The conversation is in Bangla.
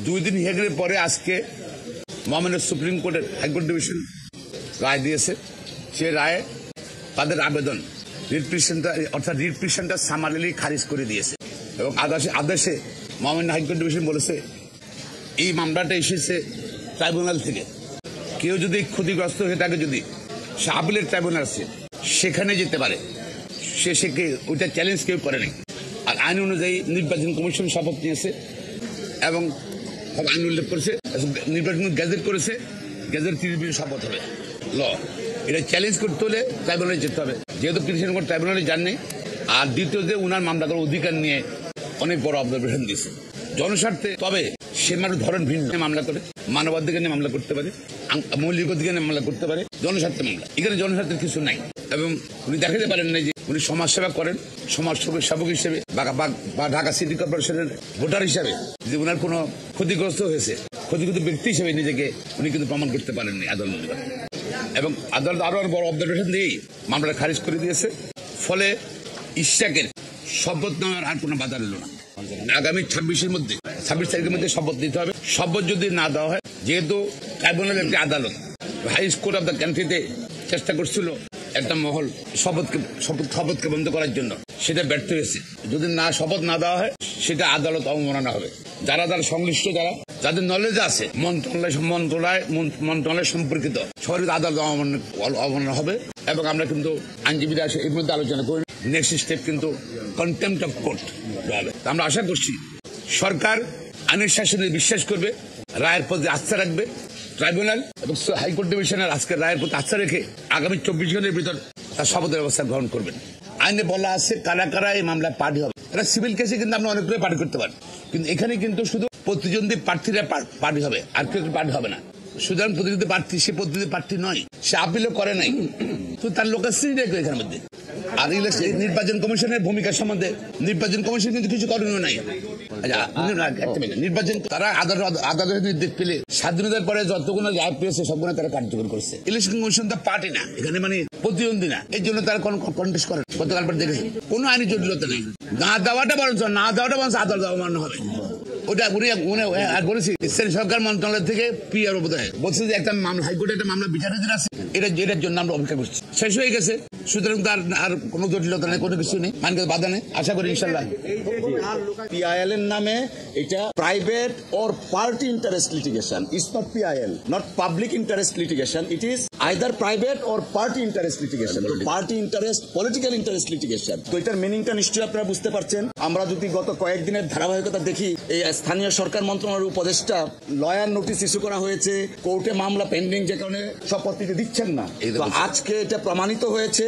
2 দিন হিয়ারিংয়ের পরে আজকে মহামান্য সুপ্রিম কোর্টের হাইকোর্ট ডিভিশন রায় দিয়েছে। সে রায়ে তাদের আবেদন রিট পিটিশনটা সামারিলি খারিজ করে দিয়েছে এবং আদেশে মহামান্য হাইকোর্ট ডিভিশন বলেছে এই মামলাটা এসেছে ট্রাইব্যুনাল থেকে। কেউ যদি ক্ষতিগ্রস্ত হয়ে থাকে, যদি সে আপিলের ট্রাইব্যুনাল আছে সেখানে যেতে পারে, সে ওইটা চ্যালেঞ্জ কেউ করে নাই। আর আইন অনুযায়ী নির্বাচন কমিশন শপথ নিয়েছে এবং আইন উল্লেখ করেছে, নির্বাচন গ্যাজেট করেছে, গ্যাজেট 30 দিন শপথ হবে ল। এটা চ্যালেঞ্জ করতে হলে ট্রাইব্যুনালে যেতে হবে, যেহেতু পিটিশন কোর্ট ট্রাইব্যুনালে যাননি। আর দ্বিতীয় যে উনার মামলা করার অধিকার নিয়ে অনেক বড় অবজারভেশন দিয়েছে জনস্বার্থে। তবে সে মানুষ ধরেন ভিন্ন মামলা করে, মানবাধিকার নিয়ে মামলা করতে পারে, মৌলিক অধিকার নিয়ে মামলা করতে পারে, জনস্বার্থে মামলা। এখানে জনস্বার্থের কিছু নাই এবং উনি দেখাতে পারেন না যে উনি সমাজসেবা করেন, সমাজ সেবক হিসেবে বা ঢাকা সিটি কর্পোরেশনের ভোটার হিসাবে যে উনার কোনো ক্ষতিগ্রস্ত হয়েছে, ক্ষতিগ্রস্ত ব্যক্তি হিসেবে নিজেকে উনি কিন্তু প্রমাণ করতে পারেননি আদালত। এবং আদালত আরো বড় অবজারভেশন দিয়েই মামলাটা খারিজ করে দিয়েছে। ফলে ইশাকের শপথ নেওয়ার আর কোনো বাধা রইল না। আগামী 26 তারিখের মধ্যে শপথ দিতে হবে। শপথ যদি না দেওয়া হয়, যেহেতু ট্রাইব্যুনালের একটি আদালত হাই কোর্ট অব দ্য কান্ট্রিতে চেষ্টা করছিল একটা মহল শপথকে বন্ধ করার জন্য, সেটা ব্যর্থ হয়েছে। যদি শপথ না দেওয়া হয়, সেটা আদালত অবমাননা হবে। যারা সংশ্লিষ্ট, যাদের নলেজ আছে মন্ত্রণালয় সম্পর্কিত সবাই আদালত অবমাননা হবে। এবং আমরা কিন্তু আইনজীবীরা এর মধ্যে আলোচনা করি, নেক্সট স্টেপ কিন্তু কন্টেম্পট অফ কোর্ট হবে। আমরা আশা করছি সরকার আইনের শাসনে বিশ্বাস করবে, রায়ের প্রতি আস্থা রাখবে। ট্রাইব্যুনাল এবং হাইকোর্ট ডিভিশনের আজকের রায়ের প্রতি আস্থা রেখে আগামী 24 ঘন্টার ভিতর তার শপথের ব্যবস্থা গ্রহণ করবেন। আইনে বলা আছে কারা কারা এই মামলায় পার্টি হবে। এটা সিভিল কেসে কিন্তু আমরা অনেক পার্টি করতে পারি, কিন্তু এখানে কিন্তু শুধু প্রতিদ্বন্দ্বী প্রার্থীরা পার্টি হবে, আর কেউ পার্টি হবে না। সুতরাং প্রতিদ্বন্দ্বী প্রার্থী সে প্রতিদ্বন্দ্বী প্রার্থী নয়, সে আপিলও করে নাই, তো তার লোকাশ্রী রেখে এখানের মধ্যে। আর নির্বাচন কমিশনের ভূমিকা সম্বন্ধে নির্বাচন কমিশন কিন্তু কিছু করণীয় নাই। নির্বাচন তারা আদালতের নির্দেশ পেলে স্বাধীনতার পরে যতগুলো যা পেয়েছে সবগুলো তারা কার্যকর করেছে। ইলেকশন কমিশন তো পার্টি না, এখানে মানে প্রতিদ্বন্দ্বী না, এই জন্য তারা কোন কন্টেস্ট করেন। গতকাল পর দেখেছে কোনো আইনি জটিলতা নেই। না দেওয়াটা বরঞ্চ আদালত অবমাননা হবে। ওটা বলেছি সরকার মন্ত্রণালয় থেকে পিআর বলছে যে একটা মামলা হাইকোর্টে একটা মামলা বিচারাধীন আছে, এটার জন্য আমরা অপেক্ষা করছি। শেষ হয়ে গেছে, সুতরাং তার আর কোনো জটিলতা নেই, কোনো কিছু নেই, মানকে বাধা নেই। আশা করি ইনশাল্লাহ PIL এর নামে এটা private or party interest litigation. It's not PIL, not public interest litigation. It is either private or party interest litigation, party interest, political interest litigation. তো এটার মিনিংটা নিশ্চয়ই আপনারা বুঝতে পারছেন। আমরা যদি গত কয়েকদিনের ধারাবাহিকতা দেখি, এই স্থানীয় সরকার মন্ত্রণালয়ের উপদেষ্টা লয়ার নোটিশ ইস্যু করা হয়েছে, কোর্টে মামলা পেন্ডিং, যে কারণে শপথ নিতে দিচ্ছেন না। আজকে এটা প্রমাণিত হয়েছে